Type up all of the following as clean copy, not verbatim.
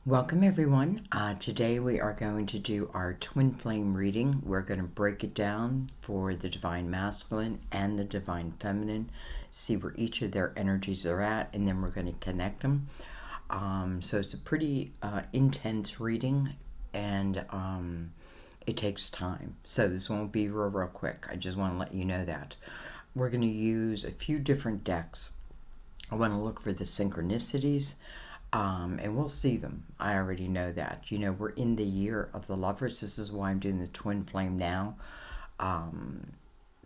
Welcome everyone. Today we are going to do our twin flame reading. We're going to break it down for the divine masculine and the divine feminine, see where each of their energies are at, and then we're going to connect them. So it's a pretty intense reading, and it takes time. So this won't be real quick. I just want to let you know that. We're going to use a few different decks. I want to look for the synchronicities. And we'll see them. I already know that. We're in the year of the lovers. This is why I'm doing the twin flame now.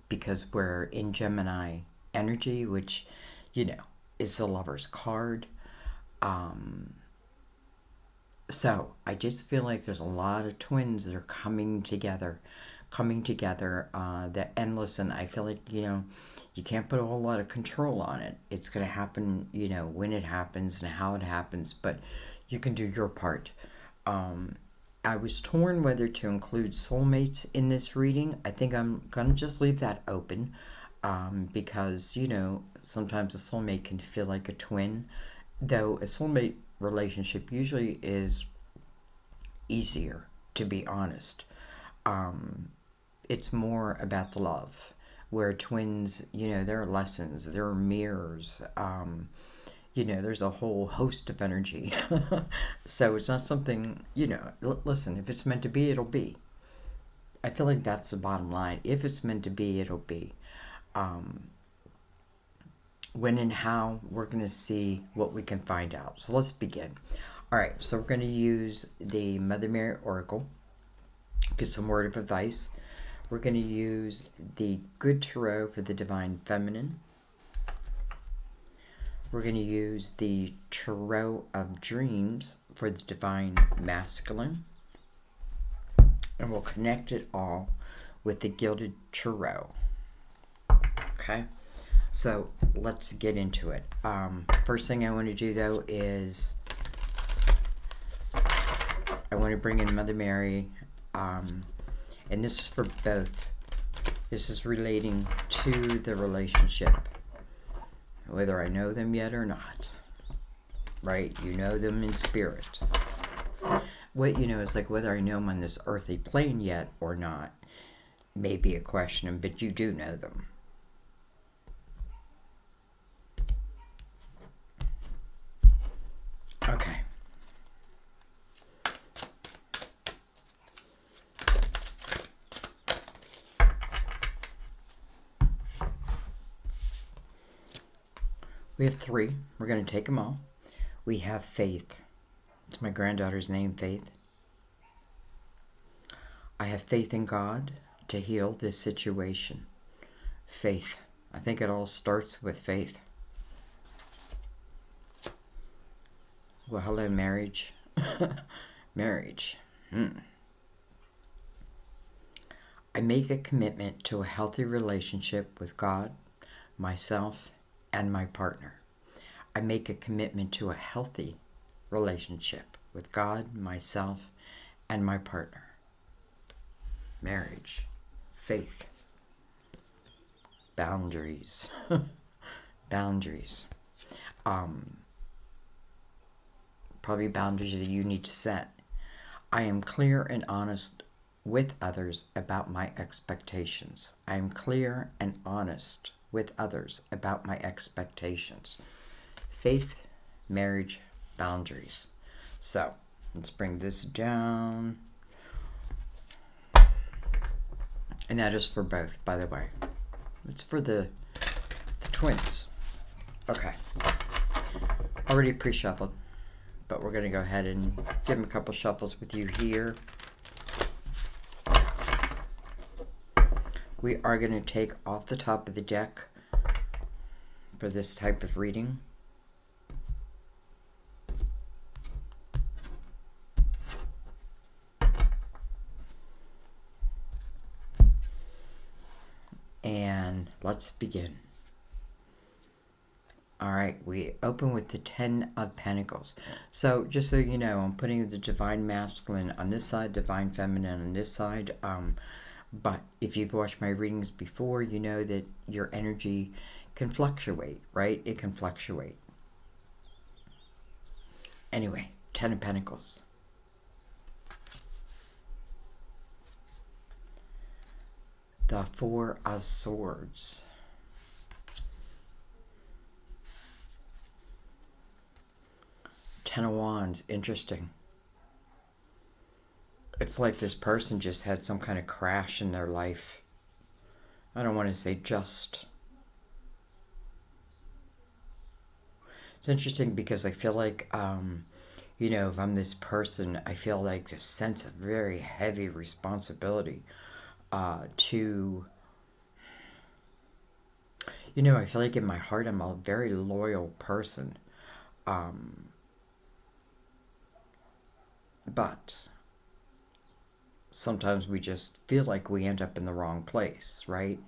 Because we're in Gemini energy, which, is the lover's card. So I just feel like there's a lot of twins that are coming together. That endless, and I feel like, you can't put a whole lot of control on it. It's going to happen, when it happens and how it happens, but you can do your part. I was torn whether to include soulmates in this reading. I think I'm going to just leave that open because, sometimes a soulmate can feel like a twin, though a soulmate relationship usually is easier, to be honest. It's more about the love, where twins, there are lessons, there are mirrors, there's a whole host of energy. So it's not something, listen, if it's meant to be, it'll be. I feel like that's the bottom line. If it's meant to be, it'll be. When and how, we're going to see what we can find out. So let's begin. All right, so we're going to use the Mother Mary Oracle, get some word of advice. We're going to use the Good Tarot for the Divine Feminine. We're going to use the Tarot of Dreams for the Divine Masculine. And we'll connect it all with the Gilded Tarot. Okay, so let's get into it. First thing I want to do, though, is I want to bring in Mother Mary. And this is for both. This is relating to the relationship, whether I know them yet or not. Right? You know them in spirit. What is like whether I know them on this earthly plane yet or not may be a question, but you do know them. Okay. We have three. We're going to take them all. We have Faith. It's my granddaughter's name, Faith. I have faith in God to heal this situation. Faith. I think it all starts with faith. Well, hello, marriage. Marriage. I make a commitment to a healthy relationship with God, myself, and my partner. I make a commitment to a healthy relationship with God, myself, and my partner. Marriage, faith, boundaries, boundaries. Probably boundaries that you need to set. I am clear and honest with others about my expectations. I am clear and honest with others about my expectations. Faith, marriage, boundaries. So let's bring this down. And that is for both, by the way. It's for the twins. Okay. Already pre-shuffled, but we're going to go ahead and give them a couple shuffles with you here. We are going to take off the top of the deck for this type of reading. And let's begin. All right, we open with the Ten of Pentacles. So just so you know, I'm putting the Divine Masculine on this side, Divine Feminine on this side. But if you've watched my readings before, you know that your energy can fluctuate, right? It can fluctuate. Anyway, Ten of Pentacles. The Four of Swords. Ten of Wands. Interesting. It's like this person just had some kind of crash in their life. I don't want to say just. It's interesting because I feel like, you know, if I'm this person, I feel like this sense of very heavy responsibility to, you know, I feel like in my heart I'm a very loyal person. But sometimes we just feel like we end up in the wrong place, right?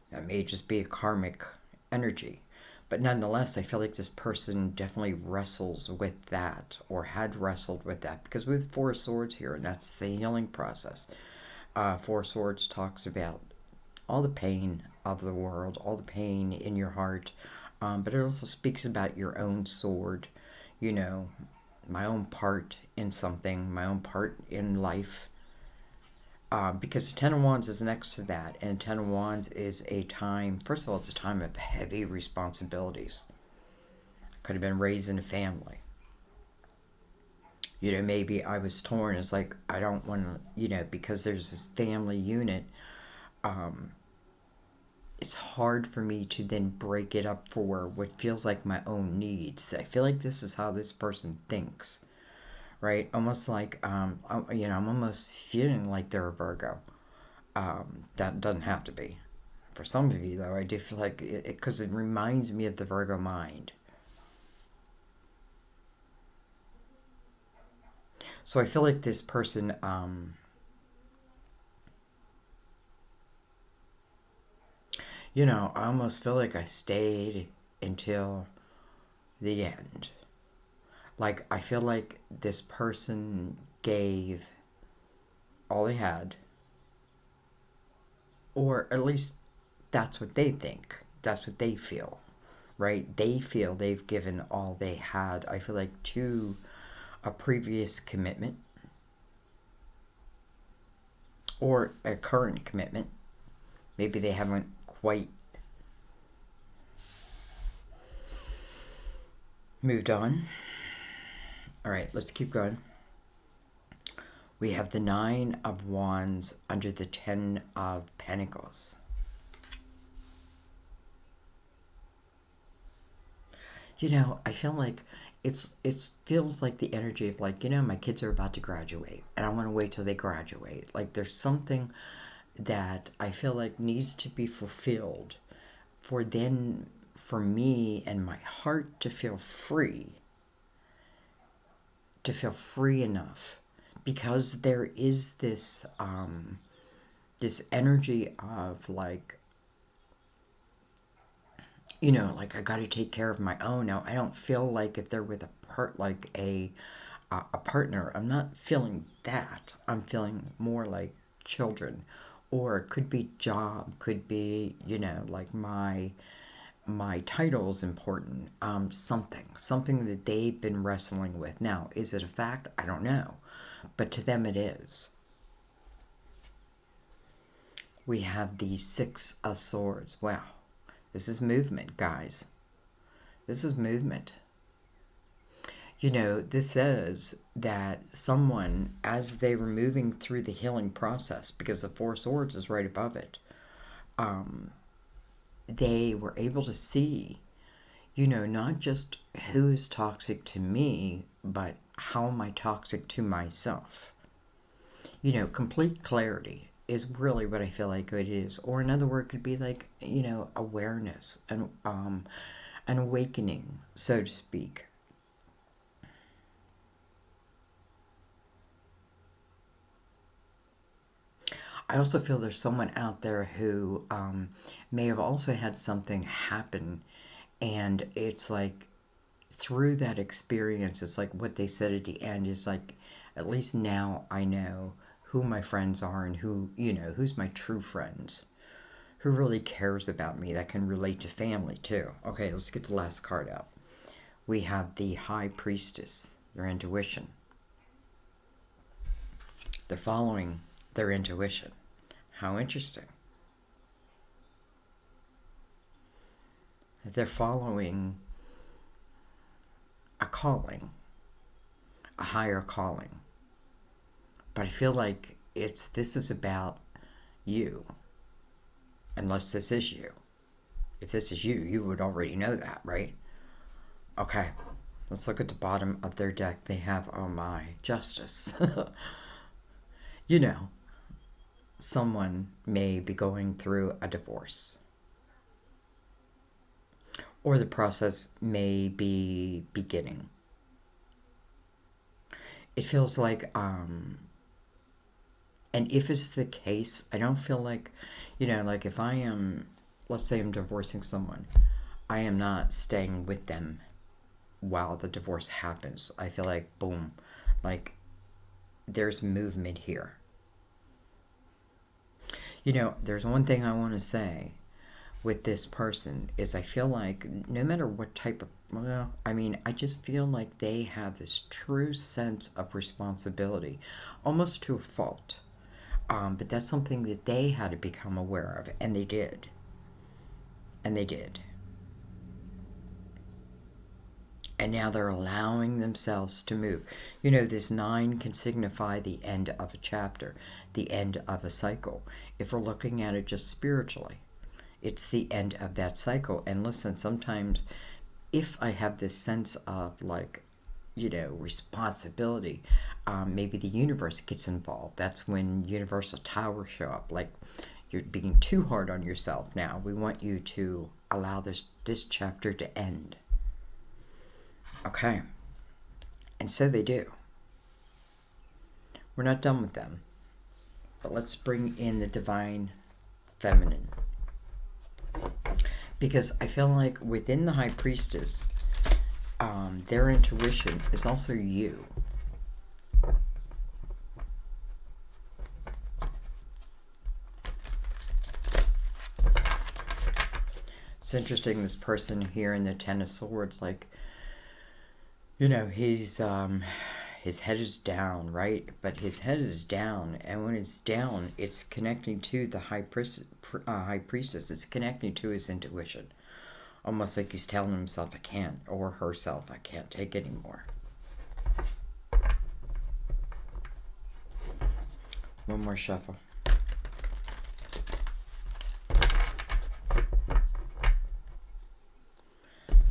That may just be a karmic energy. But nonetheless, I feel like this person definitely wrestles with that, or had wrestled with that, because with Four Swords here, and that's the healing process. Four Swords talks about all the pain of the world, all the pain in your heart, but it also speaks about your own sword, you know, my own part in something, my own part in life. Because Ten of Wands is next to that, and Ten of Wands is a time, first of all, it's a time of heavy responsibilities. Could have been raised in a family. You know, maybe I was torn. It's like, I don't want to, you know, because there's this family unit, it's hard for me to then break it up for what feels like my own needs. I feel like this is how this person thinks. Right? Almost like, you know, I'm almost feeling like they're a Virgo. That doesn't have to be. For some of you, though, I do feel like because it reminds me of the Virgo mind. So I feel like this person, you know, I almost feel like I stayed until the end. Like, I feel like this person gave all they had, or at least that's what they think. That's what they feel, right? They feel they've given all they had, I feel like, to a previous commitment or a current commitment. Maybe they haven't quite moved on. All right, let's keep going. We have the Nine of Wands under the Ten of Pentacles. You know, I feel like it feels like the energy of, like, you know, my kids are about to graduate and I want to wait till they graduate. Like, there's something that I feel like needs to be fulfilled for me and my heart to feel free, enough, because there is this this energy of, like, you know, like, I got to take care of my own. Now, I don't feel like if they're with a partner, I'm not feeling that. I'm feeling more like children, or it could be job, could be, you know, like my title is important. Something that they've been wrestling with. Now, is it a fact? I don't know, but to them it is. We have the Six of Swords. Wow. This is movement, guys. This is movement. You know, this says that someone, as they were moving through the healing process, because the Four Swords is right above it, they were able to see, you know, not just who's toxic to me, but how am I toxic to myself. You know, complete clarity is really what I feel like it is. Or another word could be like, you know, awareness and an awakening, so to speak. I also feel there's someone out there who may have also had something happen, and it's like, through that experience, it's like what they said at the end is like, at least now I know who my friends are and who, you know, who's my true friends, who really cares about me, that can relate to family too. Okay, let's get the last card out. We have the High Priestess. their intuition. They're following their intuition. How interesting. They're following a calling, a higher calling. But I feel like this is about you, unless this is you. If this is you, you would already know that, right? Okay, let's look at the bottom of their deck. They have, oh my, justice. You know, someone may be going through a divorce, or the process may be beginning. It feels like, and if it's the case, I don't feel like, like if I am, let's say I'm divorcing someone, I am not staying with them while the divorce happens. I feel like, boom, like there's movement here. There's one thing I want to say with this person is I feel like no matter what type of, I just feel like they have this true sense of responsibility, almost to a fault. But that's something that they had to become aware of, and they did. And they did. And now they're allowing themselves to move. This 9 can signify the end of a chapter, the end of a cycle. If we're looking at it just spiritually, it's the end of that cycle. And listen, sometimes if I have this sense of responsibility, maybe the universe gets involved. That's when universal towers show up. Like, you're being too hard on yourself now. We want you to allow this chapter to end. Okay. And so they do. We're not done with them. But let's bring in the divine feminine. Because I feel like within the high priestess, their intuition is also you. It's interesting, this person here in the Ten of Swords, like, his head is down, right? But his head is down, and when it's down, it's connecting to the high priestess. It's connecting to his intuition. Almost like he's telling himself, I can't, or herself, I can't take anymore. One more shuffle.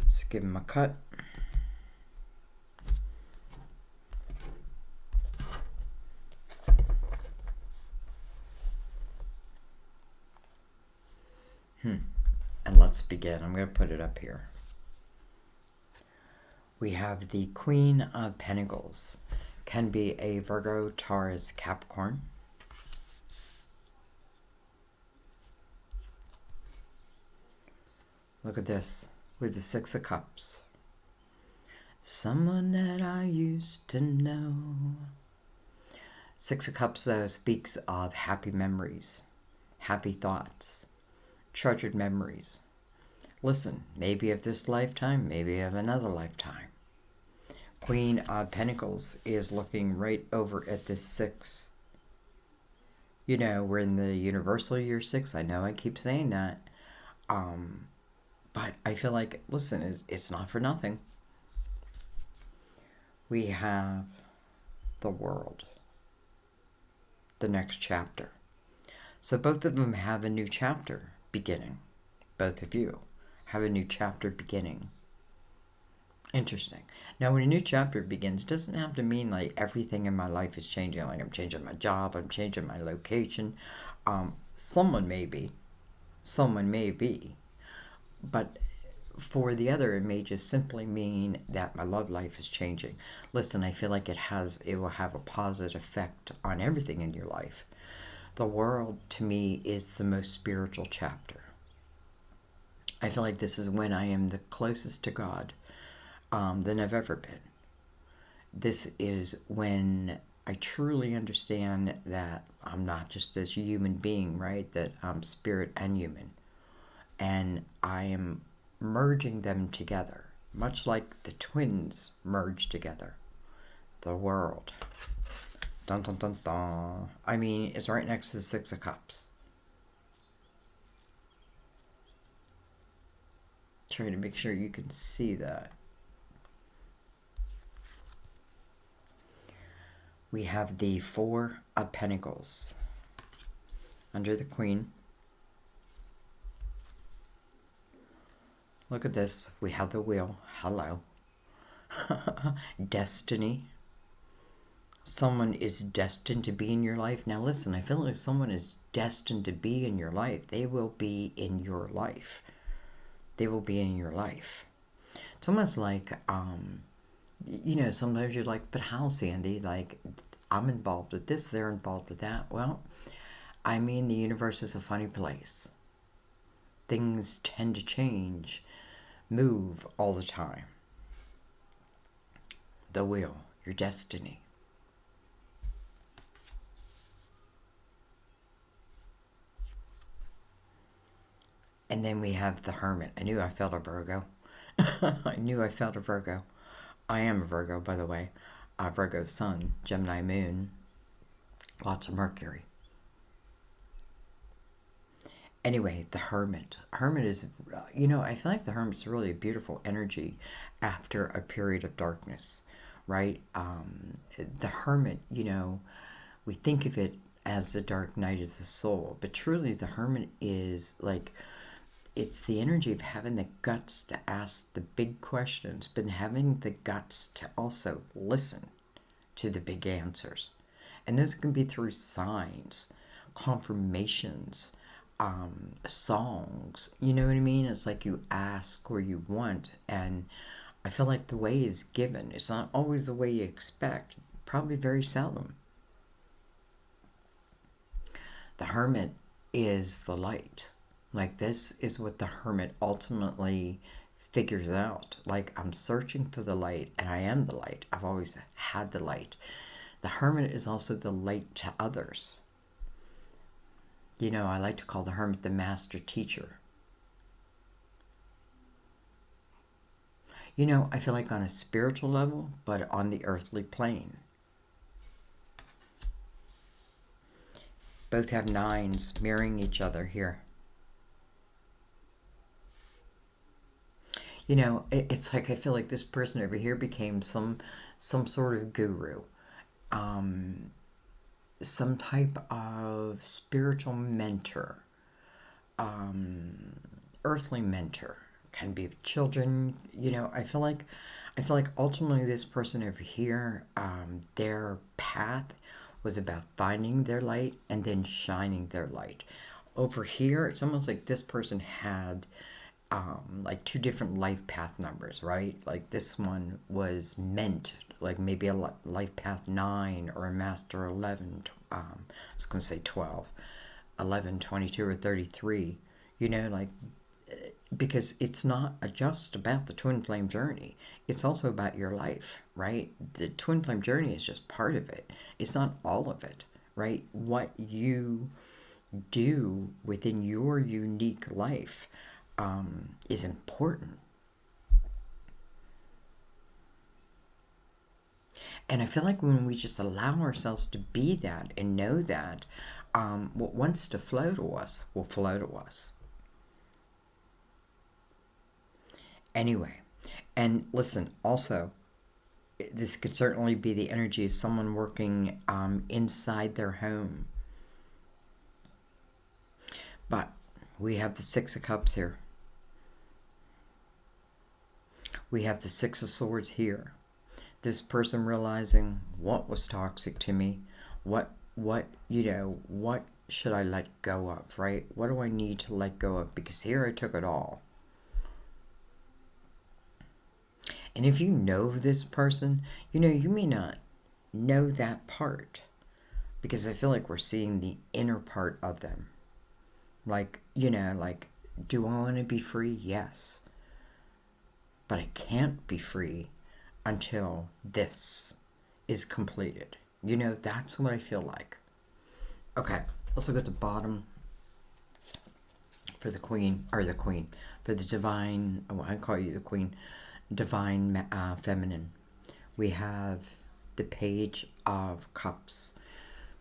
Let's give him a cut. And let's begin. I'm going to put it up here. We have the Queen of Pentacles. Can be a Virgo, Taurus, Capricorn. Look at this with the Six of Cups. Someone that I used to know. Six of Cups, though, speaks of happy memories, happy thoughts, treasured memories. Listen, maybe of this lifetime, maybe of another lifetime. Queen of Pentacles is looking right over at this 6. We're in the universal year 6. I know I keep saying that. But I feel like, listen, it's not for nothing. We have the World. The next chapter. So both of them have a new chapter beginning. Both of you have a new chapter beginning. Interesting. Now, when a new chapter begins, it doesn't have to mean like everything in my life is changing. Like I'm changing my job, I'm changing my location. Someone may be. But for the other, it may just simply mean that my love life is changing. Listen, I feel like it will have a positive effect on everything in your life. The World, to me, is the most spiritual chapter. I feel like this is when I am the closest to God than I've ever been. This is when I truly understand that I'm not just this human being, right? That I'm spirit and human. And I am merging them together, much like the twins merge together. the world. Dun dun dun dun. I mean, it's right next to the Six of Cups. Try to make sure you can see that. We have the Four of Pentacles under the Queen. Look at this. We have the Wheel. Hello. Destiny. Someone is destined to be in your life. Now listen, I feel like someone is destined to be in your life. They will be in your life. They will be in your life. It's almost like, you know, sometimes you're like, but how, Sandy? Like, I'm involved with this, they're involved with that. Well, I mean, the universe is a funny place. Things tend to change, move all the time. The Wheel, your destiny. And then we have the Hermit. I knew I felt a Virgo. I knew I felt a Virgo. I am a Virgo, by the way. Virgo Sun, Gemini Moon, lots of Mercury. Anyway, the Hermit. Hermit is, you know, I feel like the Hermit's really a beautiful energy after a period of darkness, right? The Hermit, you know, we think of it as the dark night of the soul, but truly the Hermit is like, it's the energy of having the guts to ask the big questions, but having the guts to also listen to the big answers. And those can be through signs, confirmations, songs. You know what I mean? It's like you ask or you want, and I feel like the way is given. It's not always the way you expect, probably very seldom. The Hermit is the light. Like, this is what the Hermit ultimately figures out. Like, I'm searching for the light, and I am the light. I've always had the light. The Hermit is also the light to others. You know, I like to call the Hermit the master teacher. You know, I feel like on a spiritual level, but on the earthly plane. Both have nines mirroring each other here. You know, it's like I feel like this person over here became some sort of guru, some type of spiritual mentor, earthly mentor. Can be children. You know, I feel like ultimately this person over here, their path was about finding their light and then shining their light. Over here, it's almost like this person had like two different life path numbers, right? Like this one was meant, like maybe a life path 9 or a master 11, I was going to say 12, 11, 22, or 33, you know, like, because it's not just about the twin flame journey. It's also about your life, right? The twin flame journey is just part of it. It's not all of it, right? What you do within your unique life is important. And I feel like when we just allow ourselves to be that and know that, what wants to flow to us will flow to us. Anyway, and listen, also, this could certainly be the energy of someone working inside their home. But we have the Six of Cups here. We have the Six of Swords here. This person realizing what was toxic to me, what should I let go of, right? What do I need to let go of? Because here I took it all. And if you know this person, you know, you may not know that part, because I feel like we're seeing the inner part of them. Like, you know, like, do I want to be free? Yes. But I can't be free until this is completed. You know, that's what I feel like. Okay, let's look at the bottom for the Queen, for the Divine, oh, I call you the Queen, Divine Feminine. We have the Page of Cups.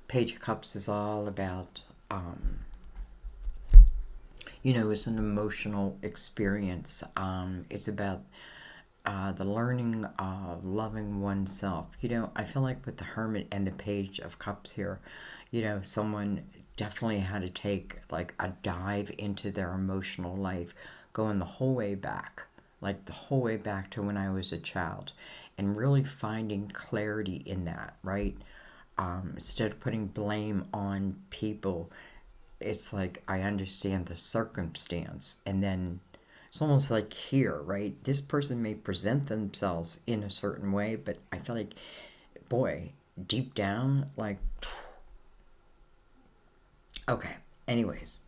Page of Cups is all about, it's an emotional experience. It's about the learning of loving oneself. I feel like with the Hermit and the Page of Cups here, someone definitely had to take like a dive into their emotional life, going the whole way back, like the whole way back to when I was a child, and really finding clarity in that, right? Instead of putting blame on people, it's like I understand the circumstance, and then it's almost like here, right? This person may present themselves in a certain way, but I feel like, boy, deep down, like, okay, anyways,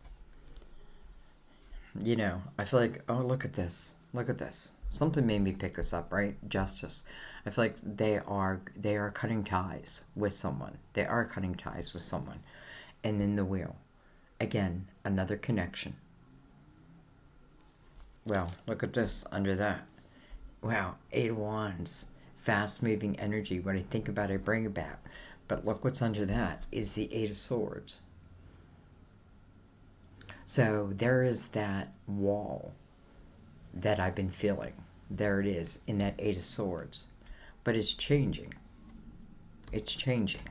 I feel like, oh, look at this, something made me pick this up, right? Justice. I feel like they are cutting ties with someone. And then the Wheel. Again, another connection. Well, look at this under that. Wow, 8 of Wands. Fast-moving energy. When I think about it, I bring it back. But look what's under that is the 8 of Swords. So there is that wall that I've been feeling. There it is in that 8 of Swords. But it's changing. It's changing.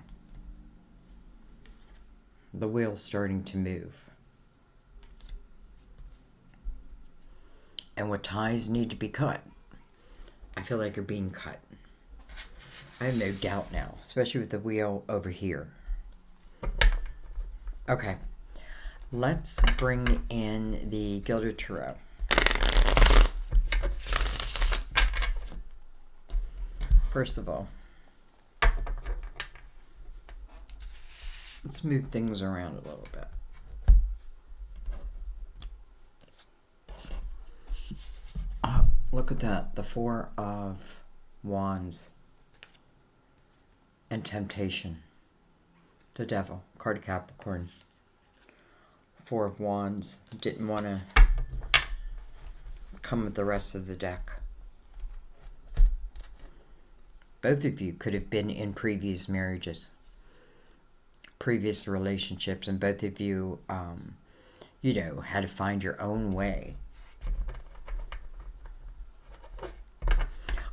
The wheel's starting to move. And what ties need to be cut, I feel like are being cut. I have no doubt now, especially with the Wheel over here. Okay, let's bring in the Gilded Tarot. First of all, let's move things around a little bit. Look at that, the 4 of Wands and Temptation. The Devil, card of Capricorn. 4 of Wands, didn't want to come with the rest of the deck. Both of you could have been in previous marriages, previous relationships, and both of you, had to find your own way.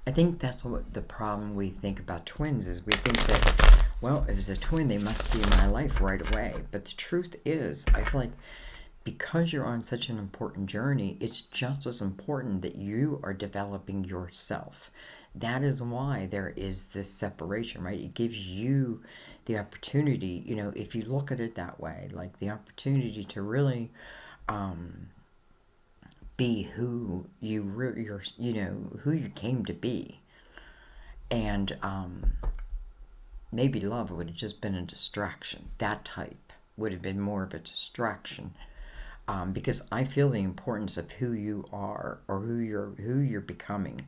I think that's what the problem we think about twins is. We think that, well, if it's a twin, they must be in my life right away. But the truth is, I feel like because you're on such an important journey, it's just as important that you are developing yourself. That is why there is this separation, right? It gives you the opportunity, if you look at it that way, like the opportunity to really be who who you came to be. And maybe love would have just been a distraction. That type would have been more of a distraction, because I feel the importance of who you are or who you're becoming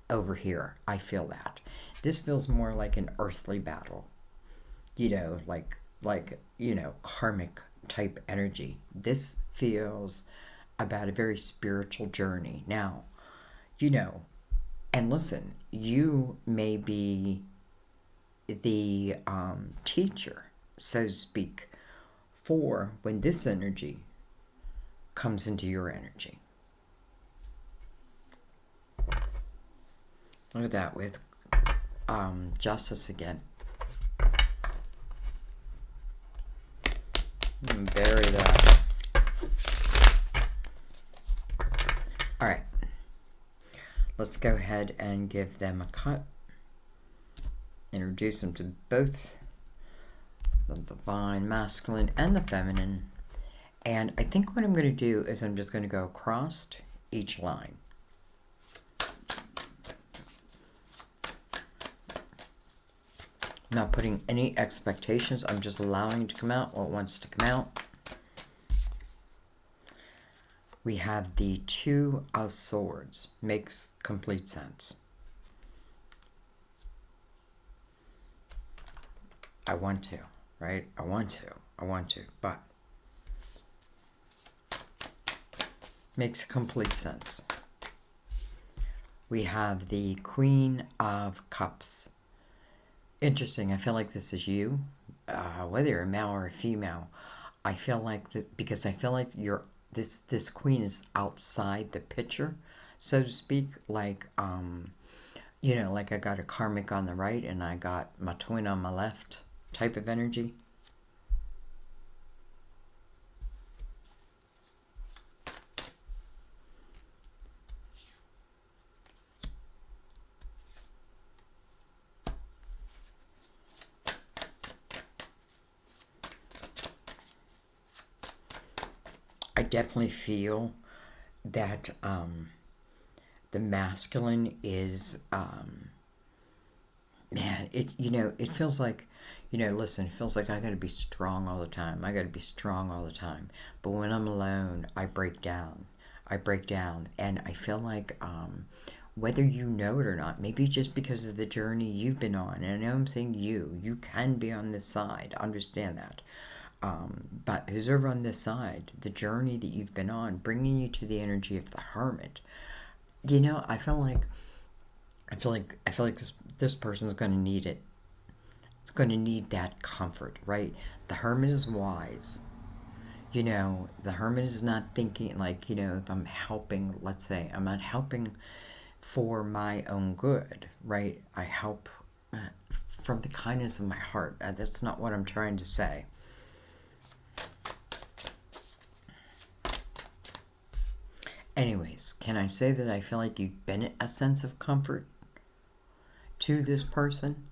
over here. I feel that this feels more like an earthly battle, like karmic type energy. This feels about a very spiritual journey. Now, and listen, you may be the teacher, so to speak, for when this energy comes into your energy. Look at that with Justice again. Bury that. All right, let's go ahead and give them a cut. Introduce them to both the divine masculine and the feminine. And I think what I'm going to do is I'm just going to go across each line. Not putting any expectations. I'm just allowing it to come out what wants to come out. We have the 2 of Swords. Makes complete sense. I want to, right? I want to, but makes complete sense. We have the Queen of Cups. Interesting. I feel like this is you, whether you're a male or a female. I feel like that because I feel like you're this queen is outside the picture, so to speak. Like like I got a karmic on the right and I got my twin on my left type of energy. I definitely feel that the masculine is man, it feels like, listen, it feels like I got to be strong all the time. I got to be strong all the time. But when I'm alone, I break down. I break down, and I feel like whether you know it or not, maybe just because of the journey you've been on, and I know I'm saying you can be on this side, understand that. But who's over on this side, the journey that you've been on, bringing you to the energy of the hermit. I feel like this person's going to need it. It's going to need that comfort, right? The hermit is wise. The hermit is not thinking like, if I'm helping, let's say, I'm not helping for my own good, right? I help from the kindness of my heart. That's not what I'm trying to say. Anyways, can I say that I feel like you've been a sense of comfort to this person?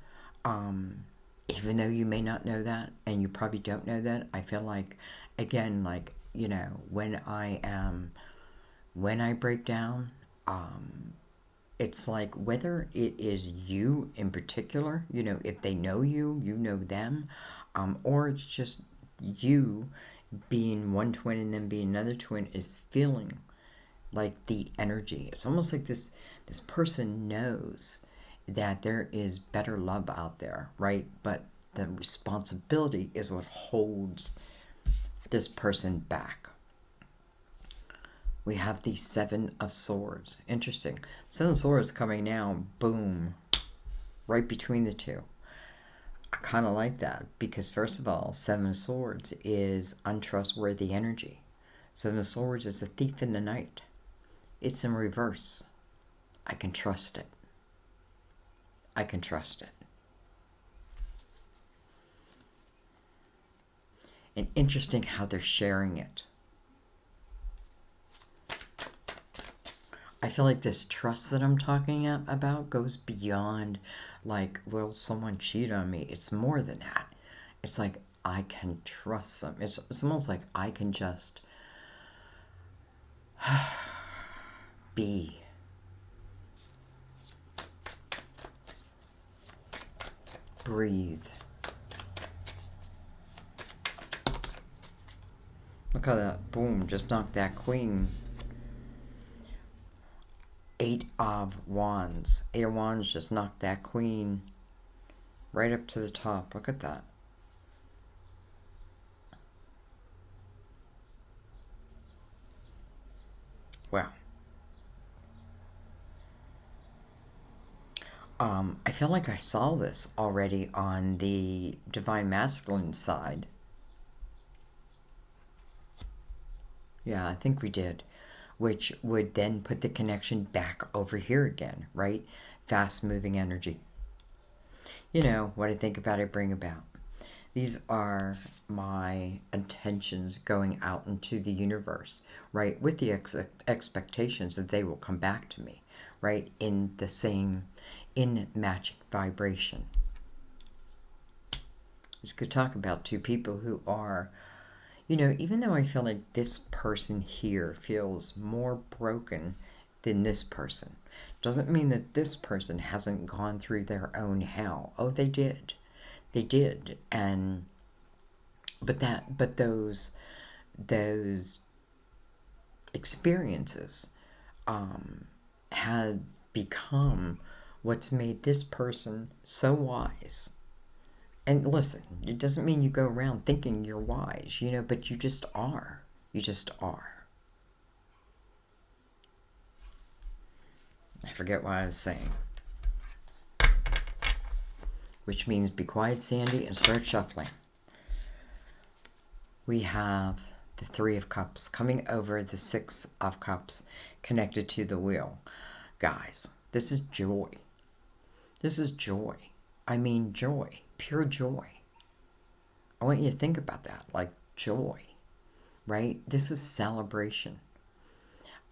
Even though you may not know that, and you probably don't know that, I feel like, again, like, when I break down, it's like whether it is you in particular, if they know you, you know them, or it's just you being one twin and then being another twin is feeling like the energy. It's almost like this person knows that there is better love out there, right? But the responsibility is what holds this person back. We have the Seven of Swords. Interesting. Seven of Swords coming now, boom, right between the two. I kind of like that because, first of all, Seven of Swords is untrustworthy energy. Seven of Swords is a thief in the night. It's in reverse. I can trust it. I can trust it. And interesting how they're sharing it. I feel like this trust that I'm talking about goes beyond, like, will someone cheat on me? It's more than that. It's like I can trust them. It's almost like I can just be. Breathe. Look how that, boom, just knocked that queen. Eight of Wands. Eight of Wands just knocked that queen right up to the top. Look at that. Wow. I feel like I saw this already on the Divine Masculine side. Yeah, I think we did. Which would then put the connection back over here again, right? Fast moving energy. What I think about, I bring about. These are my intentions going out into the universe, right? With the expectations that they will come back to me, right? In matching vibration. This could talk about two people who are, even though I feel like this person here feels more broken than this person, doesn't mean that this person hasn't gone through their own hell. Oh, they did. They did. But those experiences had become what's made this person so wise. And listen, it doesn't mean you go around thinking you're wise, but you just are. You just are. I forget what I was saying. which means be quiet, Sandy, and start shuffling. We have the Three of Cups coming over the Six of Cups connected to the wheel. Guys, this is joy. This is joy. I mean joy, pure joy. I want you to think about that, like joy, right? This is celebration.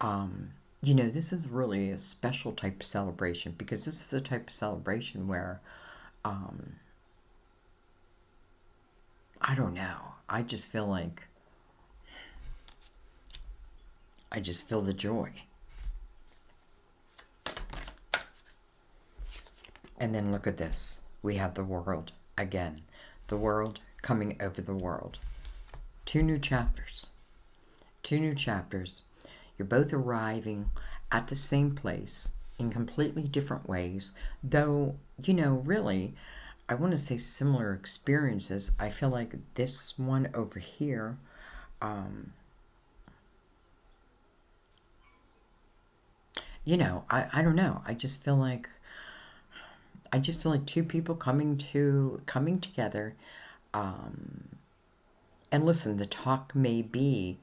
You know, this is really a special type of celebration because this is the type of celebration where, I don't know, I just feel the joy. And then look at this. We have the world again. The world coming over the world. Two new chapters. Two new chapters. You're both arriving at the same place in completely different ways. Though, you know, really, I want to say similar experiences. I feel like this one over here, you know, I don't know. I just feel like two people coming together. And listen, the talk may be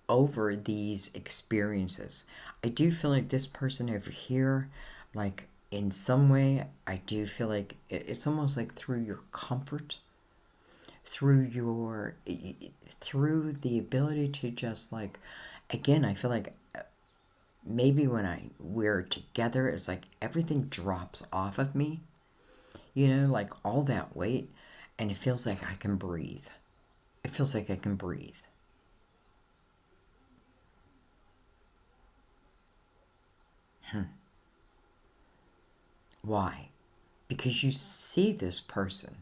over these experiences. I do feel like this person over here, like in some way, I do feel like it's almost like through your comfort, through the ability to just like, again, I feel like maybe when we're together, it's like everything drops off of me, you know, like all that weight, and it feels like I can breathe. It feels like I can breathe. Why? Because you see this person.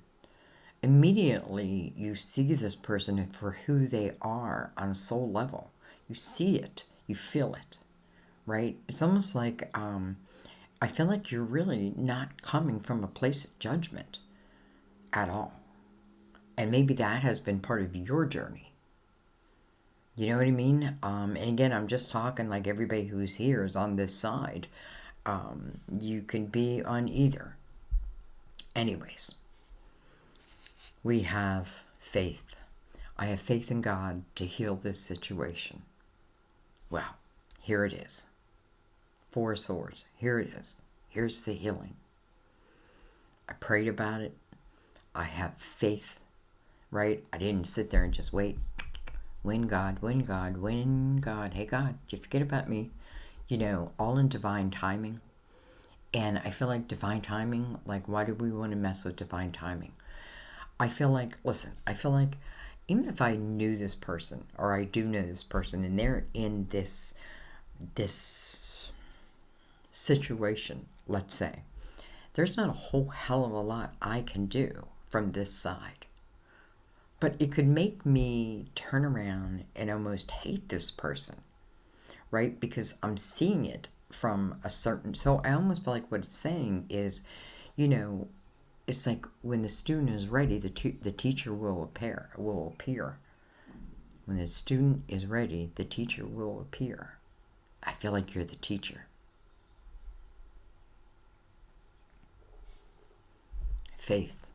Immediately, you see this person for who they are on a soul level. You see it. You feel it. Right? It's almost like, I feel like you're really not coming from a place of judgment at all. And maybe that has been part of your journey. You know what I mean? And again, I'm just talking like everybody who's here is on this side. You can be on either. Anyways, we have faith. I have faith in God to heal this situation. Well, here it is. Four of Swords. Here it is. Here's the healing. I prayed about it. I have faith, right? I didn't sit there and just wait. When God, when God, when God. Hey, God, did you forget about me? You know, all in divine timing. And I feel like divine timing, like, why do we want to mess with divine timing? I feel like, listen, I feel like even if I knew this person, or I do know this person, and they're in this situation, let's say, there's not a whole hell of a lot I can do from this side. But it could make me turn around and almost hate this person, right? Because I'm seeing it from a certain... So I almost feel like what it's saying is, you know, it's like when the student is ready, the teacher will appear. When the student is ready, the teacher will appear. I feel like you're the teacher. Faith,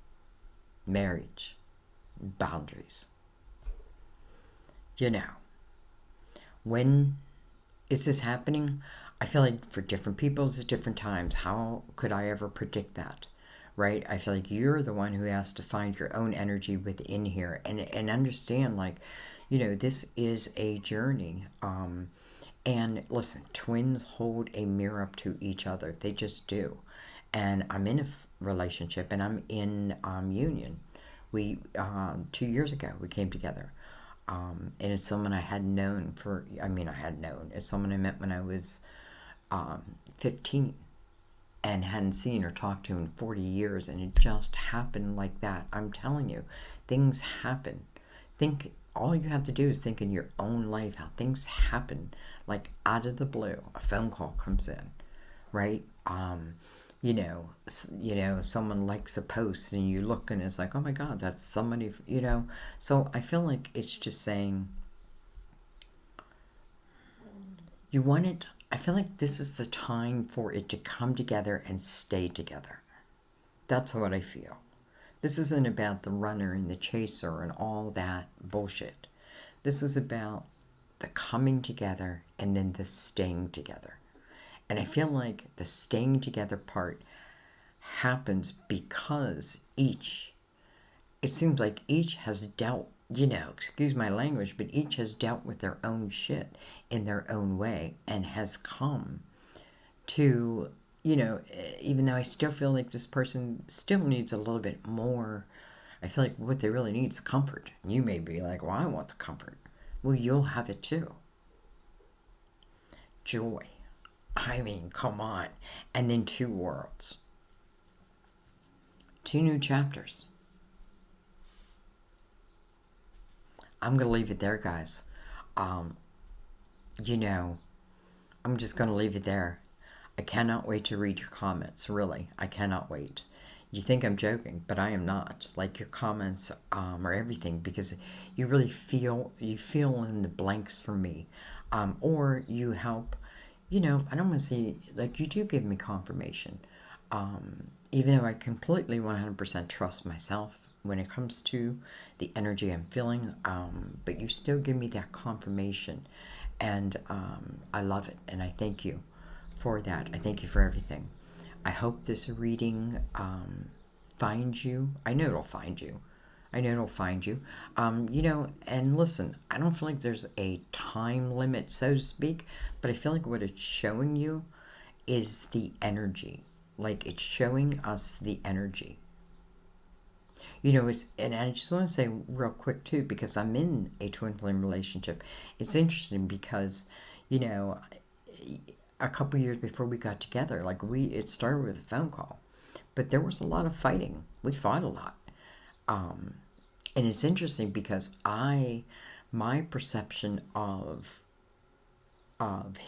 marriage, boundaries. You know, when is this happening? I feel like for different people, it's different times. How could I ever predict that? Right? I feel like you're the one who has to find your own energy within here and understand, like, you know, this is a journey. And listen, twins hold a mirror up to each other. They just do. And I'm in a relationship and I'm in union. We 2 years ago we came together, and it's someone I had known it's someone I met when I was 15 and hadn't seen or talked to in 40 years, and it just happened like that. I'm telling you, things happen. All you have to do is think in your own life how things happen, like out of the blue. A phone call comes in, right? You know, someone likes a post and you look and it's like, oh my God, that's somebody, you know. So I feel like it's just saying, you want it. I feel like this is the time for it to come together and stay together. That's what I feel. This isn't about the runner and the chaser and all that bullshit. This is about the coming together and then the staying together. And I feel like the staying together part happens because it seems like each has dealt, excuse my language, but each has dealt with their own shit in their own way and has come to, even though I still feel like this person still needs a little bit more, I feel like what they really need is comfort. You may be like, well, I want the comfort. Well, you'll have it too. Joy. I mean, come on. And then 2 worlds. 2 new chapters. I'm going to leave it there, guys. I'm just going to leave it there. I cannot wait to read your comments, really. I cannot wait. You think I'm joking, but I am not. Like, your comments are everything, because you really feel in the blanks for me. Or you help, I don't want to say, like, you do give me confirmation. Even though I completely 100% trust myself when it comes to the energy I'm feeling, but you still give me that confirmation, and I love it, and I thank you for that. I thank you for everything. I hope this reading finds you. I know it'll find you. And listen, I don't feel like there's a time limit, so to speak, but I feel like what it's showing you is the energy. Like, it's showing us the energy. And I just want to say real quick too, because I'm in a twin flame relationship. It's interesting because, a couple years before we got together, like, it started with a phone call, but there was a lot of fighting. We fought a lot. And it's interesting because my perception of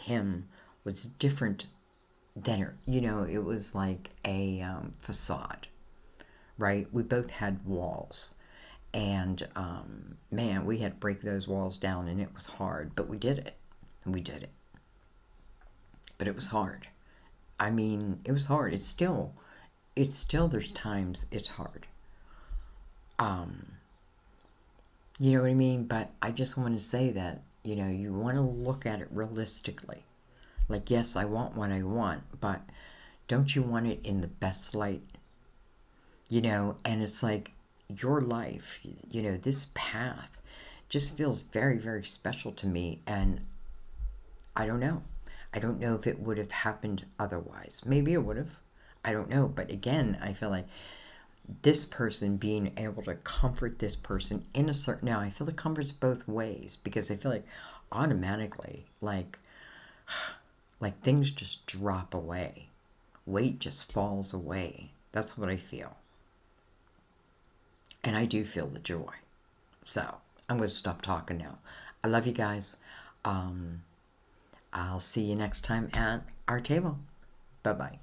him was different than her. It was like a facade, right? We both had walls, and man, we had to break those walls down, and it was hard, but we did it. But it was hard. I mean, it was hard. It's still, there's times it's hard. You know what I mean? But I just want to say that, you want to look at it realistically. Like, yes, I want what I want, but don't you want it in the best light? And it's like your life, this path just feels very, very special to me. And I don't know. I don't know if it would have happened otherwise. Maybe it would have. I don't know. But again, I feel like this person, being able to comfort this person in a certain... Now, I feel the comfort's both ways, because I feel like automatically, like things just drop away. Weight just falls away. That's what I feel. And I do feel the joy. So, I'm going to stop talking now. I love you guys. I'll see you next time at our table. Bye-bye.